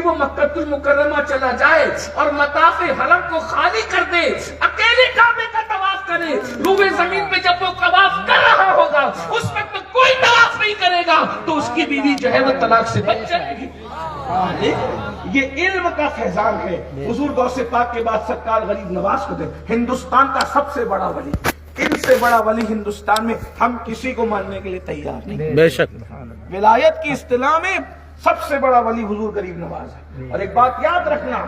وہ مکہ المکرمہ چلا جائے اور مطاف حرم کو خالی کر دے، اکیلے کعبے کا طواف کرے، روئے زمین پہ جب وہ طواف کر رہا ہوگا اس وقت کوئی طواف نہیں کرے گا تو اس کی بیوی جو ہے وہ طلاق سے بچ جائے گی۔ یہ علم کا فیضان ہے۔ حضور غوث پاک کے بعد سرکار غریب نواز کو دے، ہندوستان کا سب سے بڑا ولی، ان سے بڑا ولی ہندوستان میں ہم کسی کو ماننے کے لیے تیار نہیں۔ بے شک ولایت کی اصطلاح میں سب سے بڑا ولی حضور غریب نواز ہے۔ اور ایک بات یاد رکھنا،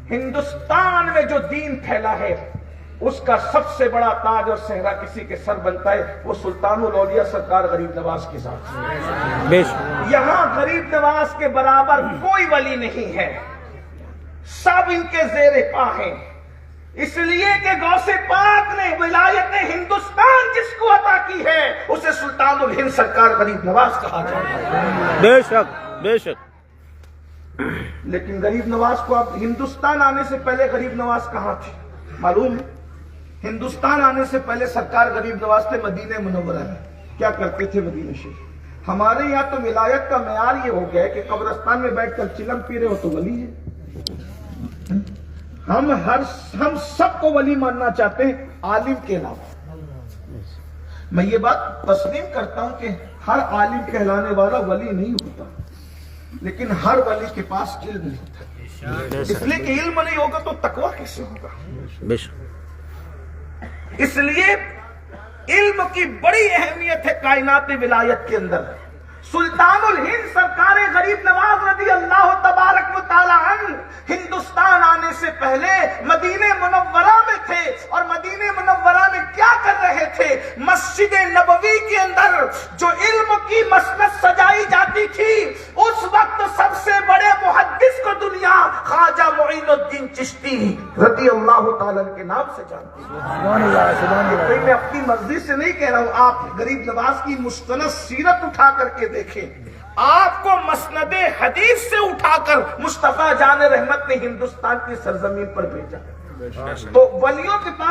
ہندوستان میں جو دین پھیلا ہے اس کا سب سے بڑا تاج اور صحرا کسی کے سر بنتا ہے، وہ سلطان الاولیاء سرکار غریب نواز کے ساتھ۔ بے شک یہاں غریب نواز کے برابر کوئی ولی نہیں ہے، سب ان کے زیر پا ہیں، اس لیے کہ غوث پاک نے ولایت ہندوستان جس کو عطا کی ہے اسے سلطان الہند سرکار غریب نواز کہا جاتا ہے۔ بے شک بے شک۔ لیکن غریب نواز کو اب ہندوستان آنے سے پہلے غریب نواز کہاں تھے معلوم ہے؟ ہندوستان آنے سے پہلے سرکار غریب نواز تھے مدینہ منورہ میں۔ کیا کرتے تھے مدینہ شریف؟ ہمارے یہاں تو ولایت کا معیار یہ ہو گیا ہے کہ قبرستان میں بیٹھ کر چلم پی رہے ہو تو ولی ہے۔ ہم سب کو ولی ماننا چاہتے ہیں عالم کے علاوہ۔ میں یہ بات تسلیم کرتا ہوں کہ ہر عالم کہلانے والا ولی نہیں ہوتا، لیکن ہر ولی کے پاس علم نہیں ہوتا، اس لیے کہ علم نہیں ہوگا تو تقویٰ کیسے ہوگا؟ بے شک۔ اس لیے علم کی بڑی اہمیت ہے کائنات ولایت کے اندر۔ سلطان الہند سرکار غریب نواز رضی اللہ تبارک و تعالی عنہ ہندوستان آنے سے پہلے مدینہ منورہ میں تھے، اور مدینہ منورہ میں کیا کر رہے تھے؟ مسجد نبوی کے اندر جو علم کی مسند سجائی جاتی تھی، اس وقت سب سے بڑے محدث کو دنیا خواجہ معین الدین چشتی رضی اللہ تعالیٰ کے نام سے جانتی ہے۔ میں اپنی مرضی سے نہیں کہہ رہا ہوں، آپ غریب نواز کی مستند سیرت اٹھا کر کے دیکھیں، آپ کو مسند حدیث سے اٹھا کر مصطفیٰ جان رحمت نے ہندوستان کی سرزمین پر بھیجا۔ تو ولیوں کے پاس